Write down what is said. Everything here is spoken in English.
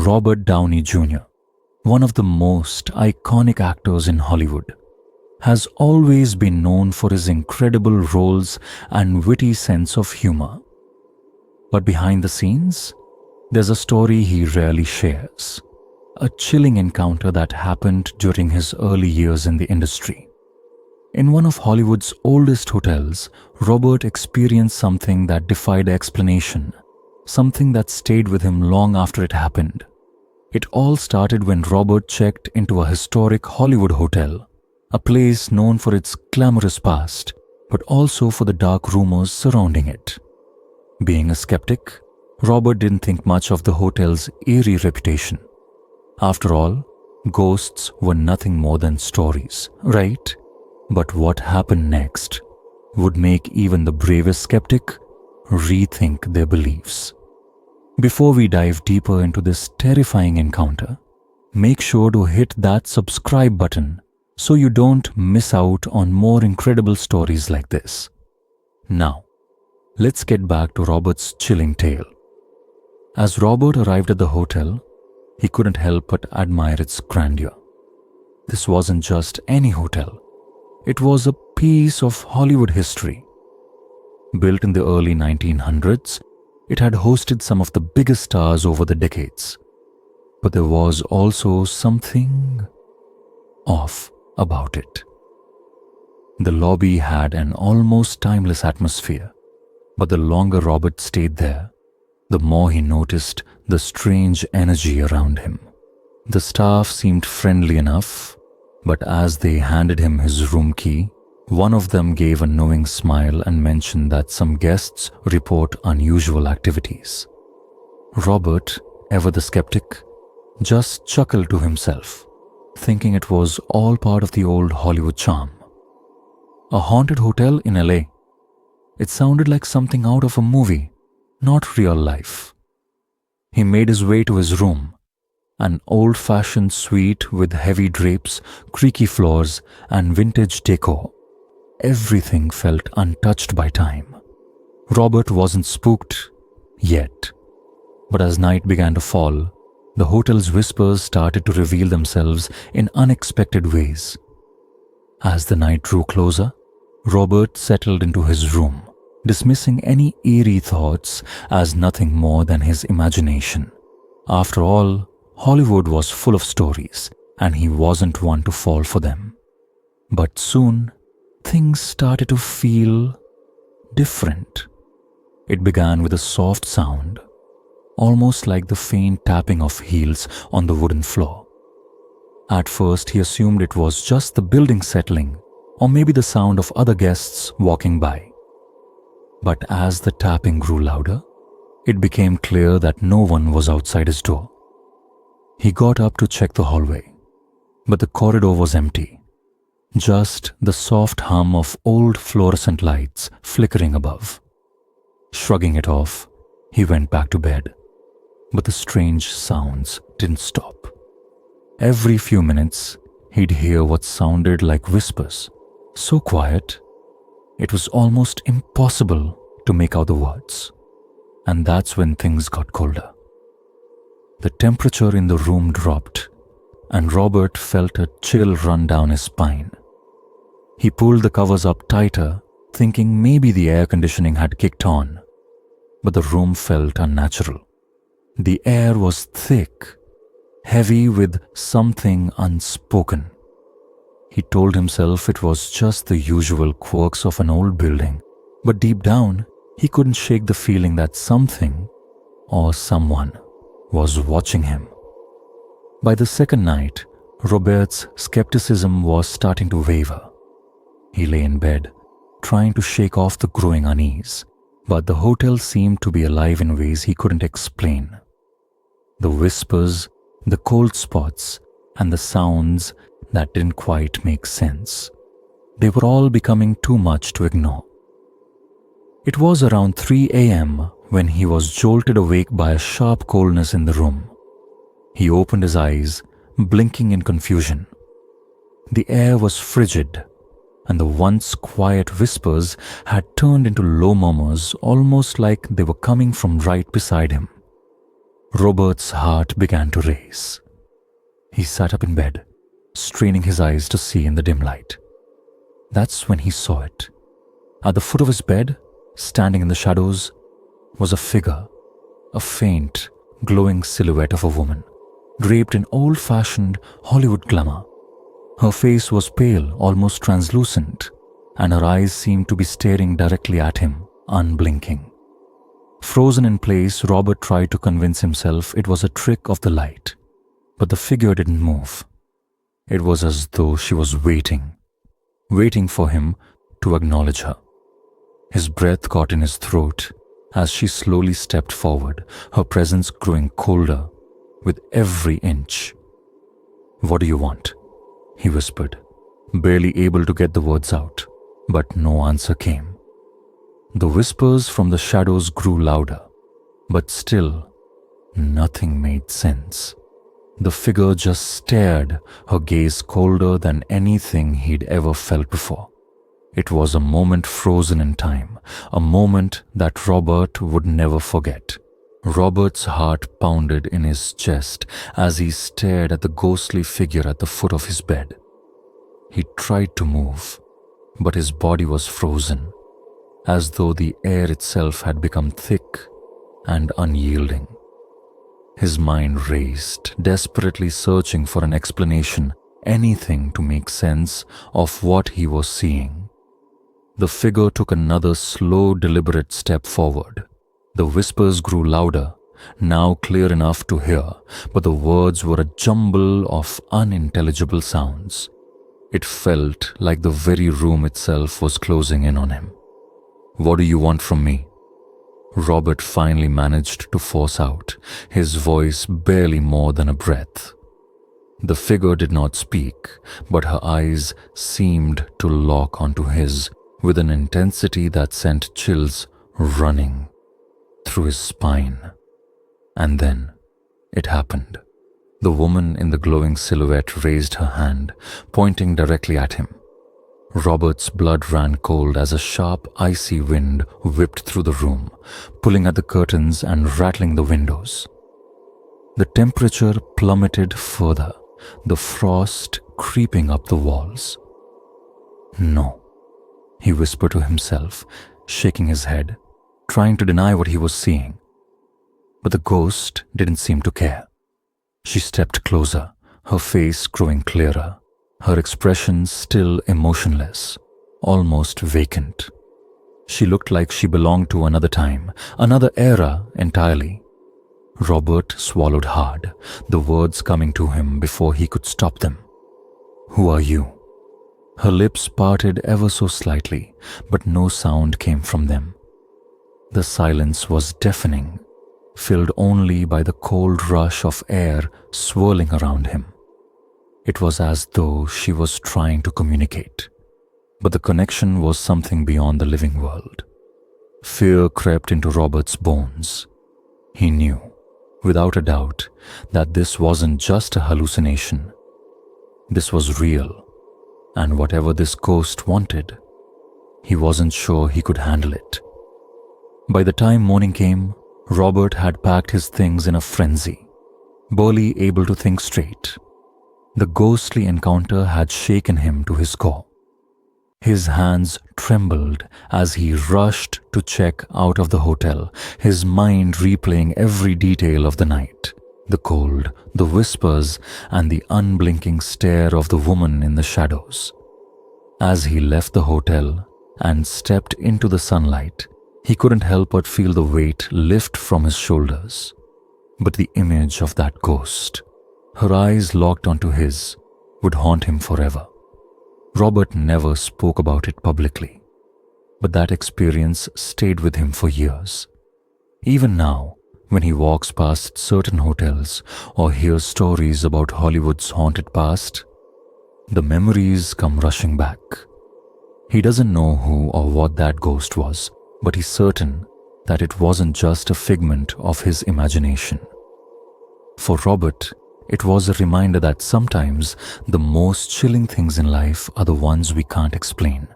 Robert Downey Jr., one of the most iconic actors in Hollywood, has always been known for his incredible roles and witty sense of humor. But behind the scenes, there's a story he rarely shares, a chilling encounter that happened during his early years in the industry. In one of Hollywood's oldest hotels, Robert experienced something that defied explanation, something that stayed with him long after it happened. It all started when Robert checked into a historic Hollywood hotel, a place known for its glamorous past, but also for the dark rumors surrounding it. Being a skeptic, Robert didn't think much of the hotel's eerie reputation. After all, ghosts were nothing more than stories, right? But what happened next would make even the bravest skeptic rethink their beliefs. Before we dive deeper into this terrifying encounter, make sure to hit that subscribe button so you don't miss out on more incredible stories like this. Now, let's get back to Robert's chilling tale. As Robert arrived at the hotel, he couldn't help but admire its grandeur. This wasn't just any hotel. It was a piece of Hollywood history. Built in the early 1900s, it had hosted some of the biggest stars over the decades. But there was also something off about it. The lobby had an almost timeless atmosphere, but the longer Robert stayed there, the more he noticed the strange energy around him. The staff seemed friendly enough, but as they handed him his room key, one of them gave a knowing smile and mentioned that some guests report unusual activities. Robert, ever the skeptic, just chuckled to himself, thinking it was all part of the old Hollywood charm. A haunted hotel in LA. It sounded like something out of a movie, not real life. He made his way to his room, an old-fashioned suite with heavy drapes, creaky floors, and vintage decor. Everything felt untouched by time. Robert wasn't spooked yet, but as night began to fall, the hotel's whispers started to reveal themselves in unexpected ways. As the night drew closer, Robert settled into his room, dismissing any eerie thoughts as nothing more than his imagination. After all, Hollywood was full of stories, and he wasn't one to fall for them. But soon, things started to feel different. It began with a soft sound, almost like the faint tapping of heels on the wooden floor. At first, he assumed it was just the building settling, or maybe the sound of other guests walking by. But as the tapping grew louder, it became clear that no one was outside his door. He got up to check the hallway, but the corridor was empty. Just the soft hum of old fluorescent lights flickering above. Shrugging it off, he went back to bed, but the strange sounds didn't stop. Every few minutes, he'd hear what sounded like whispers, so quiet, it was almost impossible to make out the words. And that's when things got colder. The temperature in the room dropped, and Robert felt a chill run down his spine. He pulled the covers up tighter, thinking maybe the air conditioning had kicked on, but the room felt unnatural. The air was thick, heavy with something unspoken. He told himself it was just the usual quirks of an old building, but deep down, he couldn't shake the feeling that something or someone was watching him. By the second night, Robert's skepticism was starting to waver. He lay in bed, trying to shake off the growing unease, but the hotel seemed to be alive in ways he couldn't explain. The whispers, the cold spots, and the sounds that didn't quite make sense. They were all becoming too much to ignore. It was around 3 a.m. when he was jolted awake by a sharp coldness in the room. He opened his eyes, blinking in confusion. The air was frigid, and the once quiet whispers had turned into low murmurs, almost like they were coming from right beside him. Robert's heart began to race. He sat up in bed, straining his eyes to see in the dim light. That's when he saw it. At the foot of his bed, standing in the shadows, was a figure, a faint, glowing silhouette of a woman, draped in old-fashioned Hollywood glamour. Her face was pale, almost translucent, and her eyes seemed to be staring directly at him, unblinking. Frozen in place, Robert tried to convince himself it was a trick of the light, but the figure didn't move. It was as though she was waiting for him to acknowledge her. His breath caught in his throat as she slowly stepped forward, her presence growing colder with every inch. "What do you want?" he whispered, barely able to get the words out, but no answer came. The whispers from the shadows grew louder, but still, nothing made sense. The figure just stared, her gaze colder than anything he'd ever felt before. It was a moment frozen in time, a moment that Robert would never forget. Robert's heart pounded in his chest as he stared at the ghostly figure at the foot of his bed. He tried to move, but his body was frozen, as though the air itself had become thick and unyielding. His mind raced, desperately searching for an explanation, anything to make sense of what he was seeing. The figure took another slow, deliberate step forward. The whispers grew louder, now clear enough to hear, but the words were a jumble of unintelligible sounds. It felt like the very room itself was closing in on him. "What do you want from me?" Robert finally managed to force out, his voice barely more than a breath. The figure did not speak, but her eyes seemed to lock onto his with an intensity that sent chills running through his spine. And then it happened. The woman in the glowing silhouette raised her hand, pointing directly at him. Robert's blood ran cold as a sharp, icy wind whipped through the room, pulling at the curtains and rattling the windows. The temperature plummeted further, the frost creeping up the walls. "No," he whispered to himself, shaking his head, trying to deny what he was seeing. But the ghost didn't seem to care. She stepped closer, her face growing clearer, her expression still emotionless, almost vacant. She looked like she belonged to another time, another era entirely. Robert swallowed hard, the words coming to him before he could stop them. "Who are you?" Her lips parted ever so slightly, but no sound came from them. The silence was deafening, filled only by the cold rush of air swirling around him. It was as though she was trying to communicate, but the connection was something beyond the living world. Fear crept into Robert's bones. He knew, without a doubt, that this wasn't just a hallucination. This was real, and whatever this ghost wanted, he wasn't sure he could handle it. By the time morning came, Robert had packed his things in a frenzy, barely able to think straight. The ghostly encounter had shaken him to his core. His hands trembled as he rushed to check out of the hotel, his mind replaying every detail of the night. The cold, the whispers, and the unblinking stare of the woman in the shadows. As he left the hotel and stepped into the sunlight, he couldn't help but feel the weight lift from his shoulders. But the image of that ghost, her eyes locked onto his, would haunt him forever. Robert never spoke about it publicly, but that experience stayed with him for years. Even now, when he walks past certain hotels or hears stories about Hollywood's haunted past, the memories come rushing back. He doesn't know who or what that ghost was, but he's certain that it wasn't just a figment of his imagination. For Robert, it was a reminder that sometimes the most chilling things in life are the ones we can't explain.